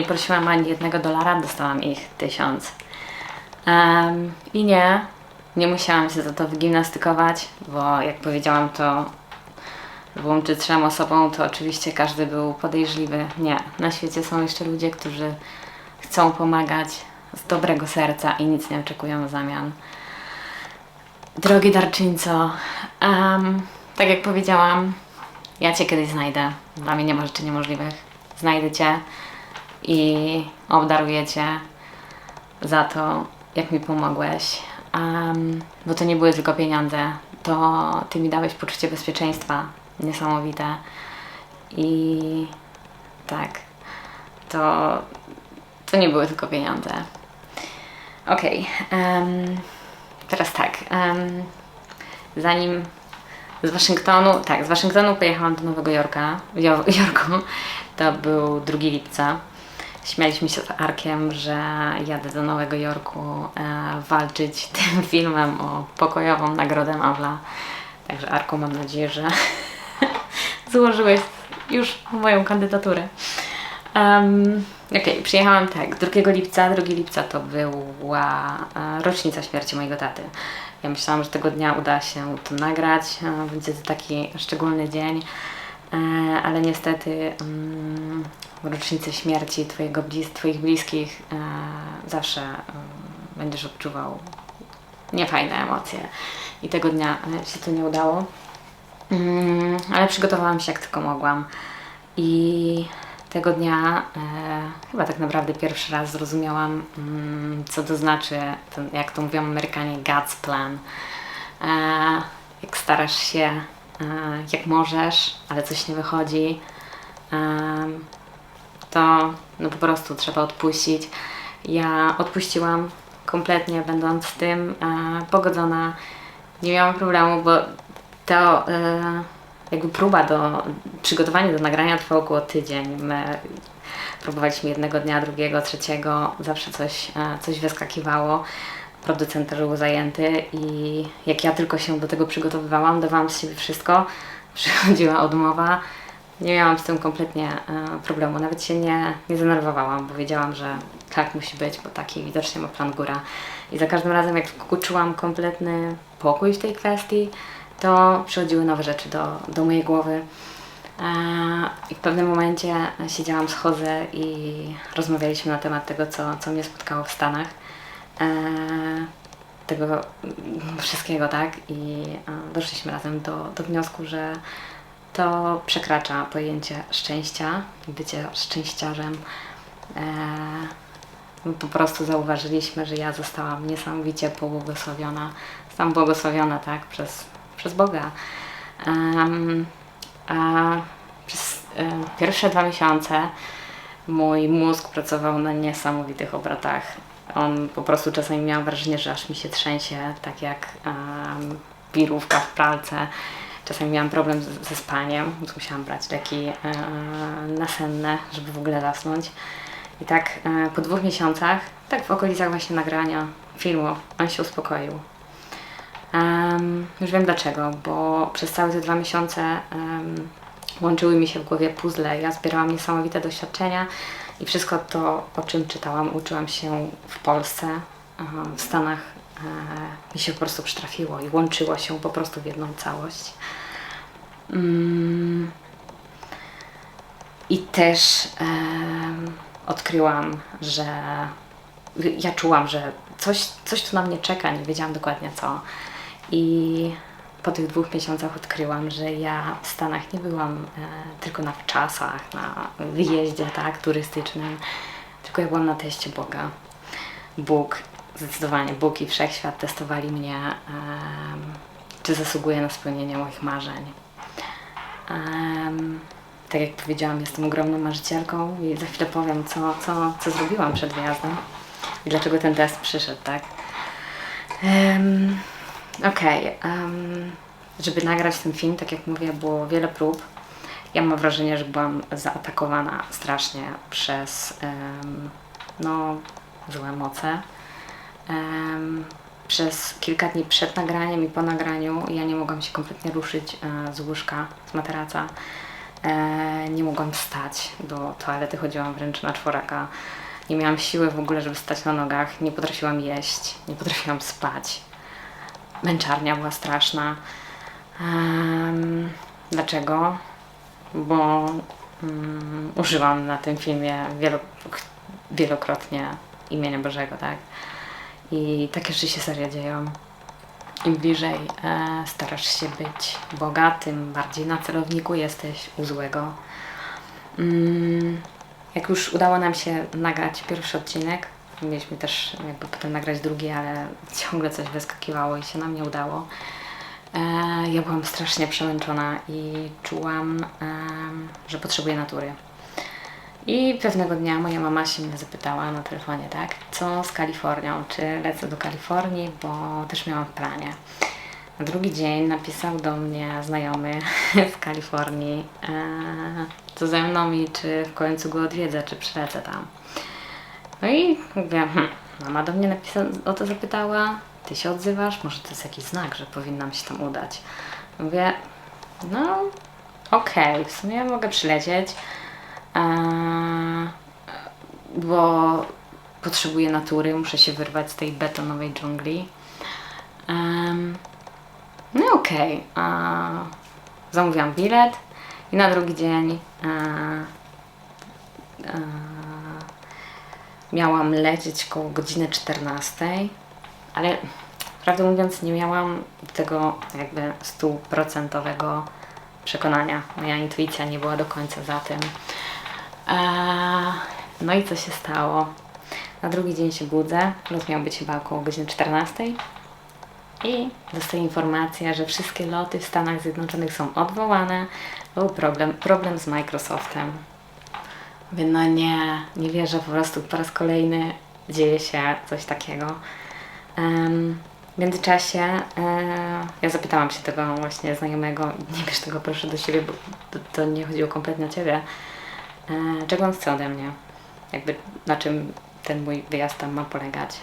prosiłam ani $1, dostałam ich 1000. I nie musiałam się za to wygimnastykować, bo jak powiedziałam, to łączy 3 osobom, to oczywiście każdy był podejrzliwy. Nie, na świecie są jeszcze ludzie, którzy chcą pomagać z dobrego serca i nic nie oczekują w zamian. Drogi darczyńco, tak jak powiedziałam, ja Cię kiedyś znajdę. Dla mnie nie ma rzeczy niemożliwych. Znajdę Cię i obdaruję Cię za to, jak mi pomogłeś. Bo to nie były tylko pieniądze. To Ty mi dałeś poczucie bezpieczeństwa niesamowite. I tak, to nie były tylko pieniądze. Okej. Teraz tak. Zanim z Waszyngtonu pojechałam do Nowego Jorku. To był 2 lipca. Śmialiśmy się z Arkiem, że jadę do Nowego Jorku walczyć tym filmem o pokojową nagrodę Nobla. Także Arku, mam nadzieję, że złożyłeś już moją kandydaturę. Okej, przyjechałam tak, 2 lipca. 2 lipca to była rocznica śmierci mojego taty. Ja myślałam, że tego dnia uda się to nagrać, będzie to taki szczególny dzień, ale niestety w rocznicę śmierci Twoich bliskich zawsze będziesz odczuwał niefajne emocje i tego dnia się to nie udało, ale przygotowałam się jak tylko mogłam i tego dnia chyba tak naprawdę pierwszy raz zrozumiałam, co to znaczy, jak to mówią Amerykanie, God's plan. Jak starasz się, jak możesz, ale coś nie wychodzi, to no po prostu trzeba odpuścić. Ja odpuściłam kompletnie, będąc z tym pogodzona. Nie miałam problemu, bo to jakby przygotowanie do nagrania trwało około tydzień. My próbowaliśmy jednego dnia, drugiego, trzeciego, zawsze coś wyskakiwało. Producent też był zajęty i jak ja tylko się do tego przygotowywałam, dawałam z siebie wszystko, przychodziła odmowa. Nie miałam z tym kompletnie problemu, nawet się nie zdenerwowałam, bo wiedziałam, że tak musi być, bo taki widocznie ma plan góra. I za każdym razem, jak czułam kompletny pokój w tej kwestii, to przychodziły nowe rzeczy do mojej głowy. I w pewnym momencie siedziałam z Jose i rozmawialiśmy na temat tego, co mnie spotkało w Stanach. Tego wszystkiego, tak? I doszliśmy razem do wniosku, że to przekracza pojęcie szczęścia, bycie szczęściarzem. Po prostu zauważyliśmy, że ja zostałam niesamowicie pobłogosławiona. Zostałam błogosławiona, tak? Przez Boga. Przez pierwsze 2 miesiące mój mózg pracował na niesamowitych obrotach. On po prostu czasami miałam wrażenie, że aż mi się trzęsie, tak jak wirówka w pralce. Czasami miałam problem ze spaniem, więc musiałam brać leki nasenne, żeby w ogóle zasnąć. I tak po 2 miesiącach, tak w okolicach właśnie nagrania filmu, on się uspokoił. Już wiem dlaczego, bo przez całe te 2 miesiące łączyły mi się w głowie puzzle. Ja zbierałam niesamowite doświadczenia i wszystko to, o czym czytałam, uczyłam się w Polsce, w Stanach, mi się po prostu przytrafiło i łączyło się po prostu w jedną całość. I też odkryłam, że ja czułam, że coś tu na mnie czeka, nie wiedziałam dokładnie co. I po tych 2 miesiącach odkryłam, że ja w Stanach nie byłam tylko na wczasach, na wyjeździe, tak, turystycznym, tylko ja byłam na teście Boga. Zdecydowanie Bóg i Wszechświat testowali mnie, czy zasługuję na spełnienie moich marzeń. Tak jak powiedziałam, jestem ogromną marzycielką i za chwilę powiem, co zrobiłam przed wyjazdem i dlaczego ten test przyszedł, tak? Żeby nagrać ten film, tak jak mówię, było wiele prób. Ja mam wrażenie, że byłam zaatakowana strasznie przez złe moce. Przez kilka dni przed nagraniem i po nagraniu ja nie mogłam się kompletnie ruszyć z łóżka, z materaca. nie mogłam wstać, do toalety chodziłam wręcz na czworaka. Nie miałam siły w ogóle, żeby stać na nogach, nie potrafiłam jeść, nie potrafiłam spać. Męczarnia była straszna. Dlaczego? Bo używam na tym filmie wielokrotnie imienia Bożego, tak? I takie rzeczy się serio dzieją. Im bliżej starasz się być Boga, tym bardziej na celowniku jesteś u złego. Jak już udało nam się nagrać pierwszy odcinek, mieliśmy też jakby potem nagrać drugi, ale ciągle coś wyskakiwało i się nam nie udało. Ja byłam strasznie przemęczona i czułam, że potrzebuję natury. I pewnego dnia moja mama się mnie zapytała na telefonie, tak, co z Kalifornią, czy lecę do Kalifornii, bo też miałam w planie. Na drugi dzień napisał do mnie znajomy z Kalifornii, co ze mną i czy w końcu go odwiedzę, czy przylecę tam. No i mówię, mama do mnie o to zapytała, ty się odzywasz, może to jest jakiś znak, że powinnam się tam udać. Mówię, no okej, w sumie mogę przylecieć, bo potrzebuję natury, muszę się wyrwać z tej betonowej dżungli. No okej, zamówiłam bilet i na drugi dzień miałam lecieć koło godziny 14, ale prawdę mówiąc nie miałam tego jakby 100% przekonania. Moja intuicja nie była do końca za tym. No i co się stało? Na drugi dzień się budzę, lot miał być chyba około godziny 14 i dostaję informację, że wszystkie loty w Stanach Zjednoczonych są odwołane. Był problem z Microsoftem. Mówię, no nie wierzę, po prostu po raz kolejny dzieje się coś takiego. W międzyczasie ja zapytałam się tego właśnie znajomego, nie bierz tego proszę do siebie, bo to nie chodziło kompletnie o Ciebie. Czego on chce ode mnie? Jakby na czym ten mój wyjazd tam ma polegać?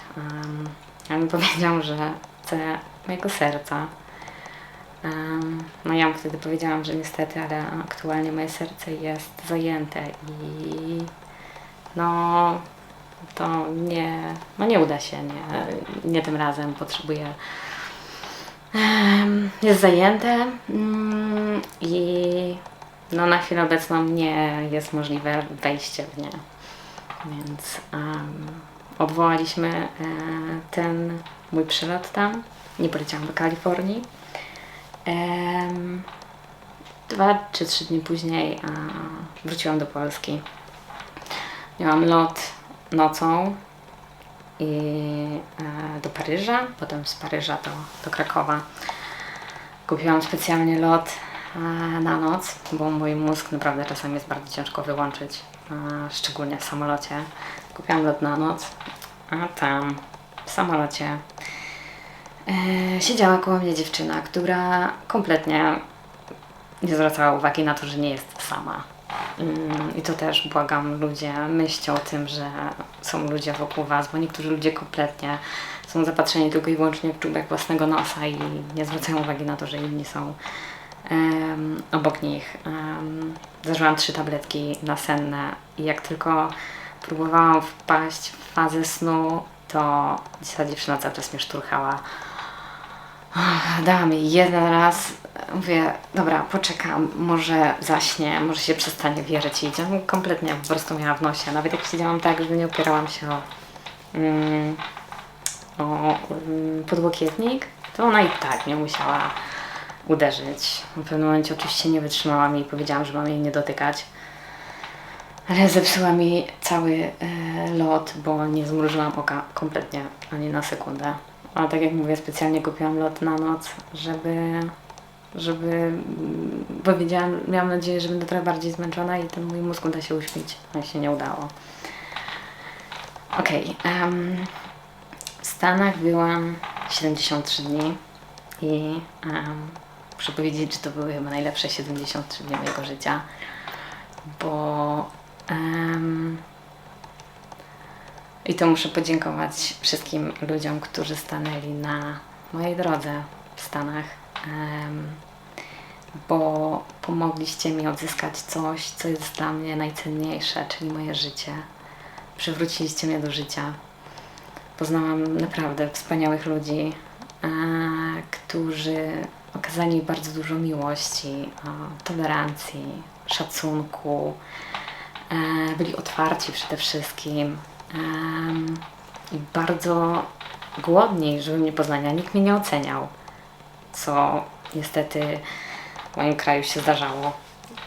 Ja mi powiedział, że chce mojego serca. No ja mu wtedy powiedziałam, że niestety, ale aktualnie moje serce jest zajęte i no to nie uda się, nie tym razem, potrzebuję, jest zajęte i no na chwilę obecną nie jest możliwe wejście w nie, więc odwołaliśmy ten mój przylot tam, nie poleciałam do Kalifornii. 2 czy 3 dni później wróciłam do Polski. Miałam lot nocą i do Paryża, potem z Paryża do Krakowa. Kupiłam specjalnie lot na noc, bo mój mózg naprawdę czasami jest bardzo ciężko wyłączyć, szczególnie w samolocie. Kupiłam lot na noc, a tam w samolocie siedziała koło mnie dziewczyna, która kompletnie nie zwracała uwagi na to, że nie jest sama. I to też błagam ludzie, myślcie o tym, że są ludzie wokół Was, bo niektórzy ludzie kompletnie są zapatrzeni tylko i wyłącznie w czubek własnego nosa i nie zwracają uwagi na to, że inni są obok nich. Zażyłam 3 tabletki nasenne i jak tylko próbowałam wpaść w fazę snu, to ta dziewczyna cały czas mnie szturchała. Dała mi jeden raz, mówię, dobra, poczekam, może zaśnie, może się przestanie wierzyć i idzie. Kompletnie po prostu miała w nosie. Nawet jak siedziałam tak, że nie opierałam się o podłokietnik, to ona i tak mnie musiała uderzyć. W pewnym momencie oczywiście nie wytrzymałam i powiedziałam, że mam jej nie dotykać. Ale zepsuła mi cały lot, bo nie zmrużyłam oka kompletnie, ani na sekundę. A tak jak mówię, specjalnie kupiłam lot na noc, bo miałam nadzieję, że będę trochę bardziej zmęczona i ten mój mózg uda się uśpić, ale się nie udało. Okej, w Stanach byłam 73 dni i muszę powiedzieć, że to były chyba najlepsze 73 dni mojego życia, bo i to muszę podziękować wszystkim ludziom, którzy stanęli na mojej drodze w Stanach. bo pomogliście mi odzyskać coś, co jest dla mnie najcenniejsze, czyli moje życie. Przywróciliście mnie do życia. Poznałam naprawdę wspaniałych ludzi, którzy okazali mi bardzo dużo miłości, tolerancji, szacunku. Byli otwarci przede wszystkim i bardzo głodni, żeby mnie poznania. Nikt mnie nie oceniał, co niestety w moim kraju się zdarzało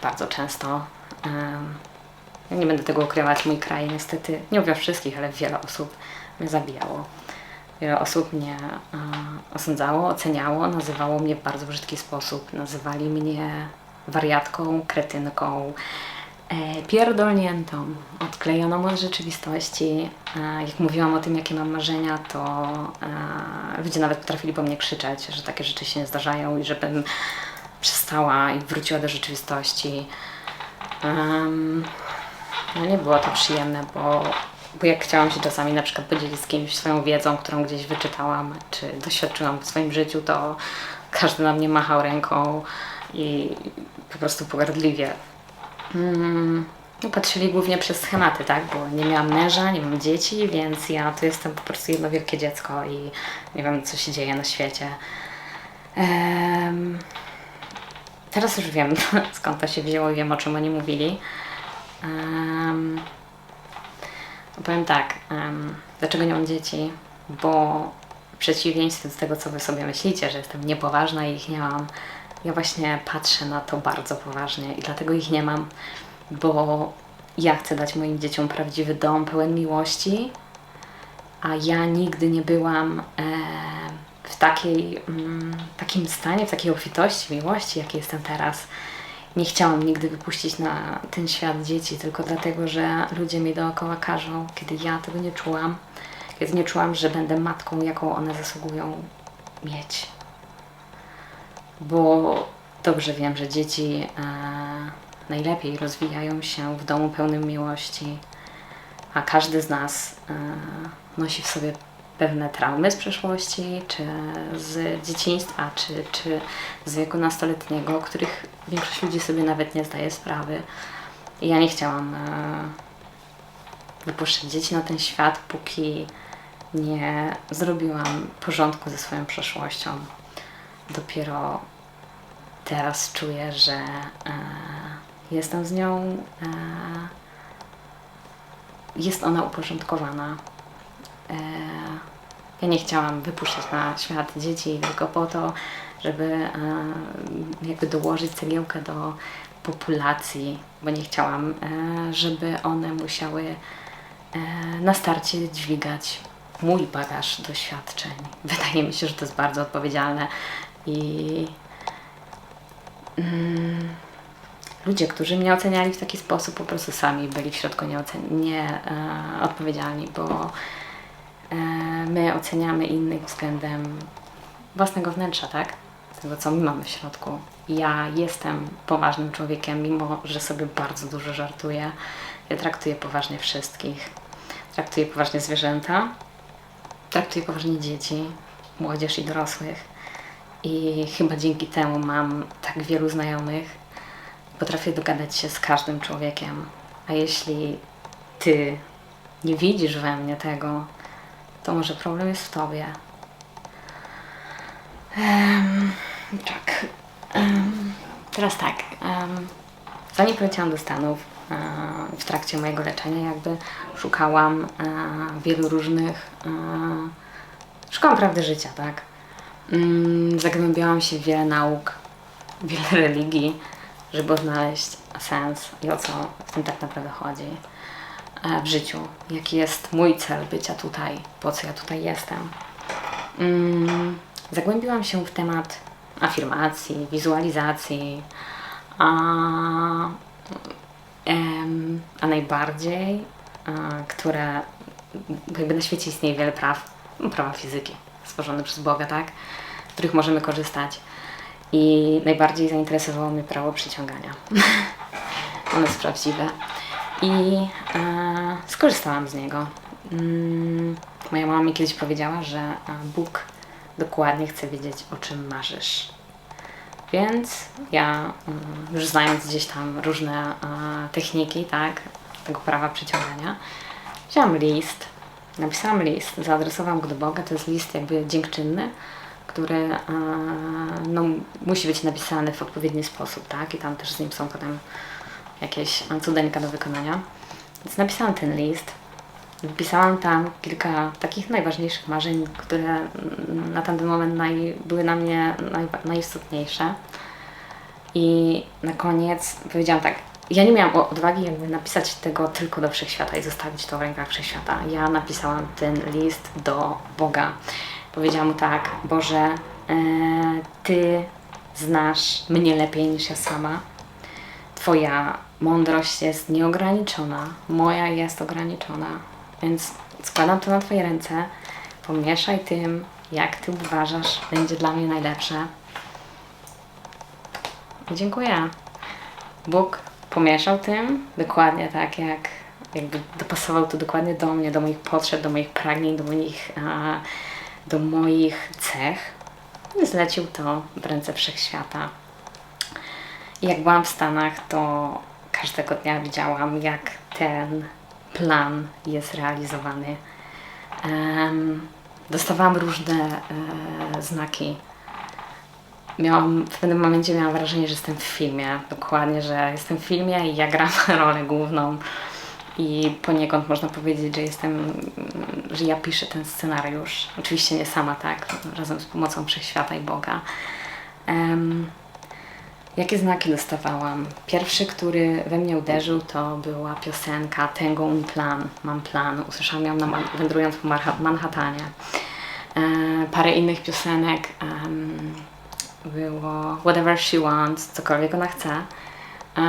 bardzo często. Ja nie będę tego ukrywać, mój kraj niestety, nie mówię o wszystkich, ale wiele osób mnie zabijało. Wiele osób mnie osądzało, oceniało, nazywało mnie w bardzo brzydki sposób. Nazywali mnie wariatką, kretynką, pierdolniętą, odklejoną od rzeczywistości. Jak mówiłam o tym, jakie mam marzenia, to ludzie nawet potrafili po mnie krzyczeć, że takie rzeczy się nie zdarzają i żebym przestała i wróciła do rzeczywistości. No nie było to przyjemne, bo jak chciałam się czasami na przykład podzielić z kimś swoją wiedzą, którą gdzieś wyczytałam, czy doświadczyłam w swoim życiu, to każdy na mnie machał ręką i po prostu pogardliwie. Patrzyli głównie przez schematy, tak? Bo nie miałam męża, nie mam dzieci, więc ja to jestem po prostu jedno wielkie dziecko i nie wiem, co się dzieje na świecie. Teraz już wiem, skąd to się wzięło i wiem, o czym oni mówili. Powiem tak, dlaczego nie mam dzieci? Bo w przeciwieństwie do tego, co wy sobie myślicie, że jestem niepoważna i ich nie mam, ja właśnie patrzę na to bardzo poważnie i dlatego ich nie mam, bo ja chcę dać moim dzieciom prawdziwy dom pełen miłości, a ja nigdy nie byłam w takim stanie, w takiej obfitości miłości, jakiej jestem teraz. Nie chciałam nigdy wypuścić na ten świat dzieci, tylko dlatego, że ludzie mi dookoła każą, kiedy ja tego nie czułam. Kiedy nie czułam, że będę matką, jaką one zasługują mieć. Bo dobrze wiem, że dzieci najlepiej rozwijają się w domu pełnym miłości, a każdy z nas nosi w sobie pewne traumy z przeszłości, czy z dzieciństwa, czy z wieku nastoletniego, o których większość ludzi sobie nawet nie zdaje sprawy. I ja nie chciałam wypuszczać dzieci na ten świat, póki nie zrobiłam porządku ze swoją przeszłością. Dopiero teraz czuję, że jestem z nią, jest ona uporządkowana. Ja nie chciałam wypuszczać na świat dzieci tylko po to, żeby jakby dołożyć cegiełkę do populacji, bo nie chciałam, żeby one musiały na starcie dźwigać mój bagaż doświadczeń. Wydaje mi się, że to jest bardzo odpowiedzialne i ludzie, którzy mnie oceniali w taki sposób, po prostu sami byli w środku nieodpowiedzialni, bo my oceniamy innych względem własnego wnętrza, tak? Tego, co my mamy w środku. Ja jestem poważnym człowiekiem, mimo że sobie bardzo dużo żartuję. Ja traktuję poważnie wszystkich. Traktuję poważnie zwierzęta, traktuję poważnie dzieci, młodzież i dorosłych. I chyba dzięki temu mam tak wielu znajomych. Potrafię dogadać się z każdym człowiekiem. A jeśli ty nie widzisz we mnie tego, to może problem jest w tobie. Tak. Teraz tak. Zanim poleciałam do Stanów, w trakcie mojego leczenia jakby szukałam wielu różnych... szukałam prawdy życia, tak? Zagłębiałam się w wiele nauk, wiele religii, żeby odnaleźć sens i o co w tym tak naprawdę chodzi w życiu. Jaki jest mój cel bycia tutaj, po co ja tutaj jestem. Zagłębiłam się w temat afirmacji, wizualizacji, a najbardziej, które jakby na świecie istnieje wiele prawa fizyki stworzone przez Boga, tak? Z których możemy korzystać. I najbardziej zainteresowało mnie prawo przyciągania. Ono jest prawdziwe. I skorzystałam z niego. Moja mama mi kiedyś powiedziała, że Bóg dokładnie chce wiedzieć, o czym marzysz. Więc ja, już znając gdzieś tam różne techniki, tak, tego prawa przyciągania, wziąłam list, napisałam list, zaadresowałam go do Boga. To jest list jakby dziękczynny, który no, musi być napisany w odpowiedni sposób, tak, i tam też z nim są potem jakieś cudeńka do wykonania. Więc napisałam ten list, wpisałam tam kilka takich najważniejszych marzeń, które na tamten moment były na mnie najistotniejsze. I na koniec powiedziałam tak, ja nie miałam odwagi jakby napisać tego tylko do Wszechświata i zostawić to w rękach Wszechświata. Ja napisałam ten list do Boga. Powiedziałam mu tak, Boże, Ty znasz mnie lepiej niż ja sama. Twoja mądrość jest nieograniczona, moja jest ograniczona, więc składam to na Twoje ręce. Pomieszaj tym, jak Ty uważasz, będzie dla mnie najlepsze. I dziękuję. Bóg pomieszał tym dokładnie tak, jakby dopasował to dokładnie do mnie, do moich potrzeb, do moich pragnień, do moich cech. I zlecił to w ręce Wszechświata. I jak byłam w Stanach, to każdego dnia widziałam, jak ten plan jest realizowany. Dostawałam różne znaki. W pewnym momencie miałam wrażenie, że jestem w filmie. Dokładnie, że jestem w filmie i ja gram rolę główną. I poniekąd można powiedzieć, że ja piszę ten scenariusz. Oczywiście nie sama, tak, razem z pomocą Wszechświata i Boga. Jakie znaki dostawałam? Pierwszy, który we mnie uderzył, to była piosenka Tango un plan, mam plan. Usłyszałam ją wędrując po Manhattanie. Parę innych piosenek było Whatever She Wants, cokolwiek ona chce.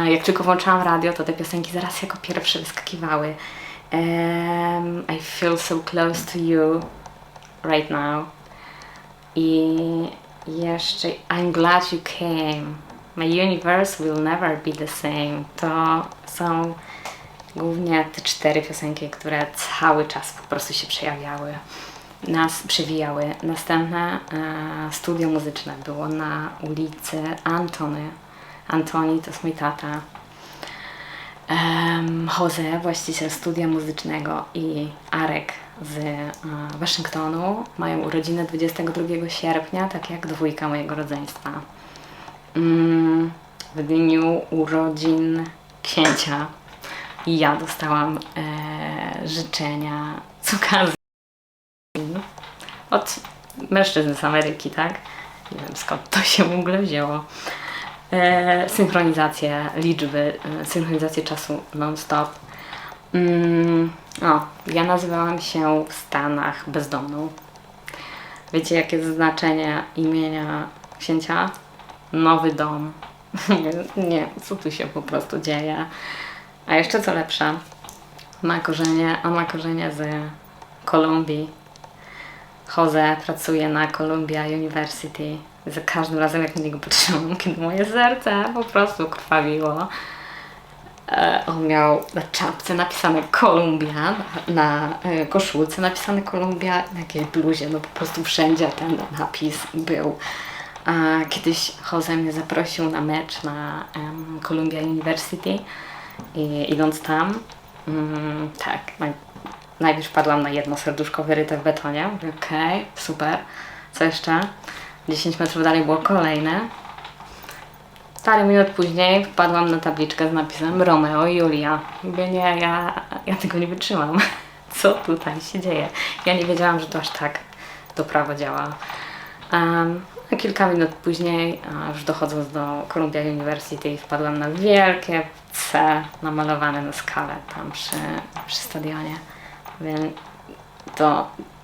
Jak tylko włączałam radio, to te piosenki zaraz jako pierwsze wyskakiwały. I feel so close to you right now. I jeszcze I'm glad you came. My universe will never be the same. To są głównie te 4 piosenki, które cały czas po prostu się przewijały. Następne studio muzyczne było na ulicy Antoni to jest mój tata. Jose, właściciel studia muzycznego, i Arek z Waszyngtonu mają urodziny 22 sierpnia, tak jak dwójka mojego rodzeństwa. W dniu urodzin księcia ja dostałam życzenia z okazji od mężczyzn z Ameryki, tak? Nie wiem, skąd to się w ogóle wzięło. Synchronizację liczby, synchronizację czasu non-stop. Ja nazywałam się w Stanach bezdomną. Wiecie, jakie jest znaczenie imienia księcia? Nowy dom. Nie, co tu się po prostu dzieje? A jeszcze co lepsze, on ma korzenie z Kolumbii. Jose pracuje na Columbia University. Za każdym razem, jak na niego patrzyłam, kiedy moje serce po prostu krwawiło. On miał na czapce napisane Columbia, na koszulce napisane Columbia, na jakiejś bluzie, no po prostu wszędzie ten napis był. Kiedyś Jose mnie zaprosił na mecz na Columbia University i idąc tam, tak, najpierw wpadłam na jedno serduszko wyryte w betonie. Mówię, okej, super, co jeszcze? 10 metrów dalej było kolejne. Parę minut później wpadłam na tabliczkę z napisem Romeo i Julia. Mówię, nie, ja tego nie wytrzymam. Co tutaj się dzieje? Ja nie wiedziałam, że to aż tak to prawo działa. A kilka minut później, już dochodząc do Columbia University, wpadłam na wielkie C namalowane na skalę tam przy stadionie. Więc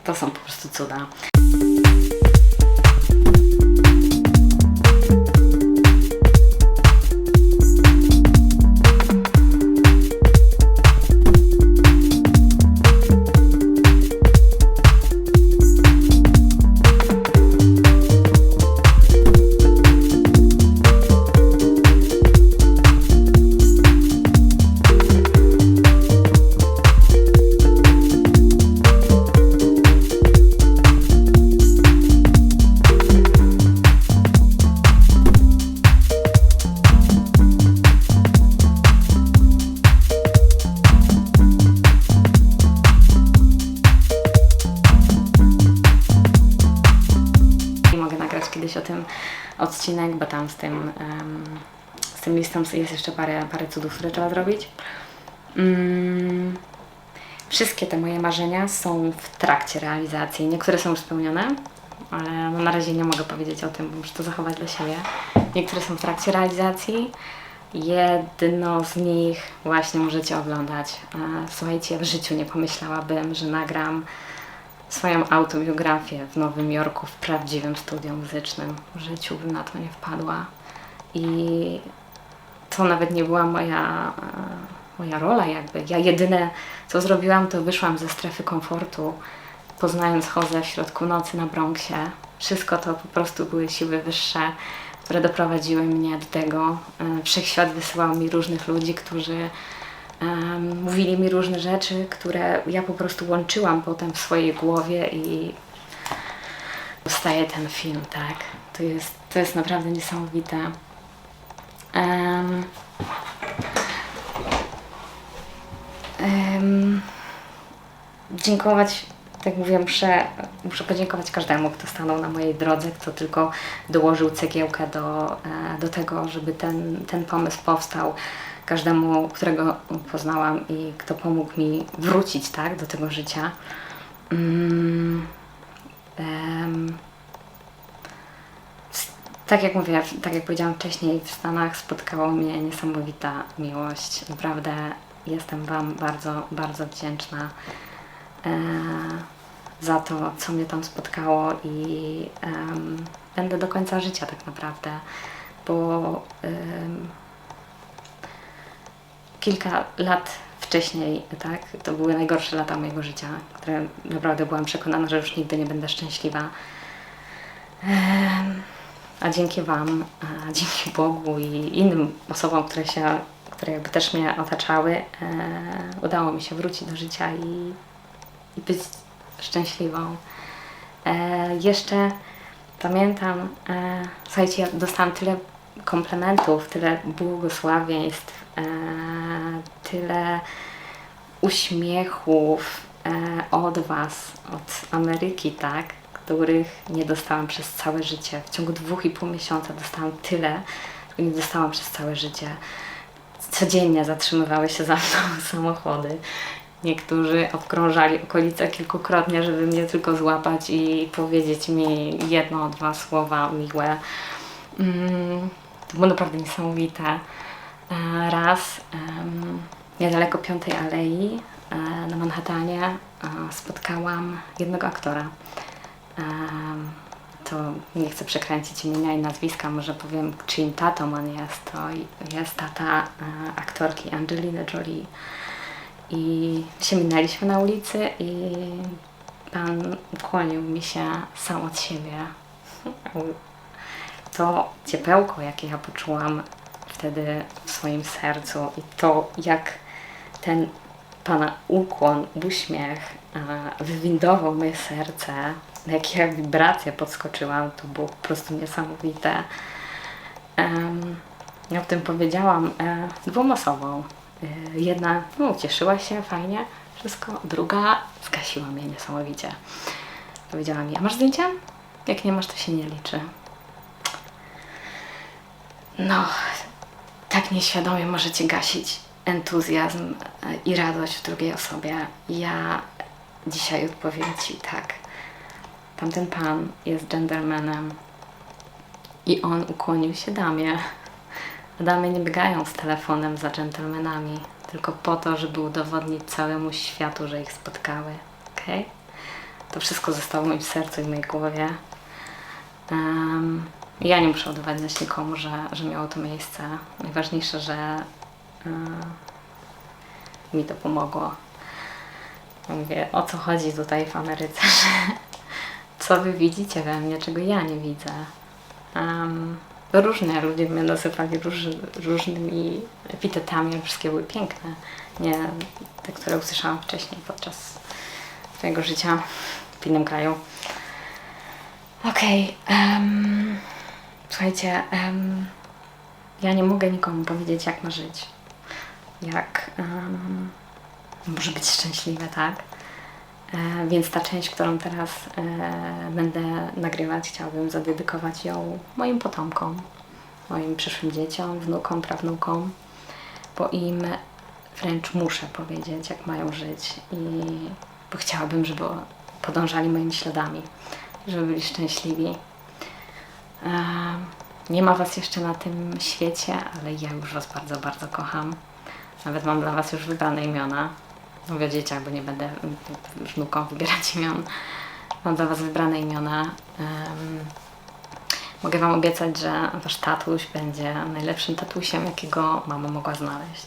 to są po prostu cuda. kiedyś o tym odcinek, bo tam z tym listą jest jeszcze parę cudów, które trzeba zrobić. Wszystkie te moje marzenia są w trakcie realizacji. Niektóre są już spełnione, ale no na razie nie mogę powiedzieć o tym, bo muszę to zachować dla siebie. Niektóre są w trakcie realizacji. Jedno z nich właśnie możecie oglądać. Słuchajcie, w życiu nie pomyślałabym, że nagram swoją autobiografię w Nowym Jorku w prawdziwym studiu muzycznym. W życiu bym na to nie wpadła. I to nawet nie była moja rola jakby. Ja jedyne co zrobiłam, to wyszłam ze strefy komfortu, poznając Jose w środku nocy na Bronxie. Wszystko to po prostu były siły wyższe, które doprowadziły mnie do tego. Wszechświat wysyłał mi różnych ludzi, którzy mówili mi różne rzeczy, które ja po prostu łączyłam potem w swojej głowie i powstaje ten film, tak? To jest naprawdę niesamowite. Dziękować, tak mówię, muszę podziękować każdemu, kto stanął na mojej drodze, kto tylko dołożył cegiełkę do tego, żeby ten pomysł powstał. Każdemu, którego poznałam i kto pomógł mi wrócić, tak, do tego życia. Tak jak mówię, tak jak powiedziałam wcześniej, w Stanach spotkała mnie niesamowita miłość. Naprawdę jestem Wam bardzo, bardzo wdzięczna za to, co mnie tam spotkało i będę do końca życia tak naprawdę, bo kilka lat wcześniej, tak, to były najgorsze lata mojego życia, które naprawdę byłam przekonana, że już nigdy nie będę szczęśliwa. A dzięki Wam, dzięki Bogu i innym osobom, które jakby też mnie otaczały, udało mi się wrócić do życia i być szczęśliwą. Jeszcze pamiętam, słuchajcie, ja dostałam tyle komplementów, tyle błogosławieństw, tyle uśmiechów od Was, od Ameryki, tak, których nie dostałam przez całe życie. W ciągu 2,5 miesiąca dostałam tyle, których nie dostałam przez całe życie. Codziennie zatrzymywały się za mną samochody. Niektórzy obkrążali okolice kilkukrotnie, żeby mnie tylko złapać i powiedzieć mi 1-2 słowa miłe. To było naprawdę niesamowite. Raz niedaleko 5 Alei na Manhattanie spotkałam jednego aktora. To nie chcę przekręcić imienia i nazwiska, może powiem, czyim tatą on jest. To jest tata aktorki Angeliny Jolie. I się minęliśmy na ulicy i pan ukłonił mi się sam od siebie. To ciepełko, jakie ja poczułam wtedy w swoim sercu i to, jak ten pana ukłon, uśmiech wywindował moje serce, na jakie ja wibracje podskoczyłam, to było po prostu niesamowite. Ja o tym powiedziałam 2 osobom. Jedna ucieszyła się, fajnie, wszystko. Druga zgasiła mnie niesamowicie. Powiedziała mi, a masz zdjęcia? Jak nie masz, to się nie liczy. No, tak nieświadomie możecie gasić entuzjazm i radość w drugiej osobie. Ja dzisiaj odpowiem Ci tak. Tamten pan jest dżentelmenem i on ukłonił się damie. Damy nie biegają z telefonem za dżentelmenami, tylko po to, żeby udowodnić całemu światu, że ich spotkały. Okay? To wszystko zostało w moim sercu i w mojej głowie. Ja nie muszę udowadniać nikomu, że miało to miejsce. Najważniejsze, że mi to pomogło. Ja mówię, o co chodzi tutaj w Ameryce, że co wy widzicie we mnie, czego ja nie widzę. Różne ludzie mnie nazywali różnymi epitetami, ale wszystkie były piękne. Nie te, które usłyszałam wcześniej podczas swojego życia w innym kraju. Okej. Słuchajcie, ja nie mogę nikomu powiedzieć, jak ma żyć. Jak może być szczęśliwe, tak? Więc ta część, którą teraz będę nagrywać, chciałabym zadedykować ją moim potomkom, moim przyszłym dzieciom, wnukom, prawnukom, bo im wręcz muszę powiedzieć, jak mają żyć bo chciałabym, żeby podążali moimi śladami, żeby byli szczęśliwi. Nie ma Was jeszcze na tym świecie, ale ja już Was bardzo, bardzo kocham. Nawet mam dla Was już wybrane imiona. Mówię o dzieciach, bo nie będę wnukom wybierać imion. Mam dla Was wybrane imiona. Mogę Wam obiecać, że Wasz tatuś będzie najlepszym tatusiem, jakiego mama mogła znaleźć.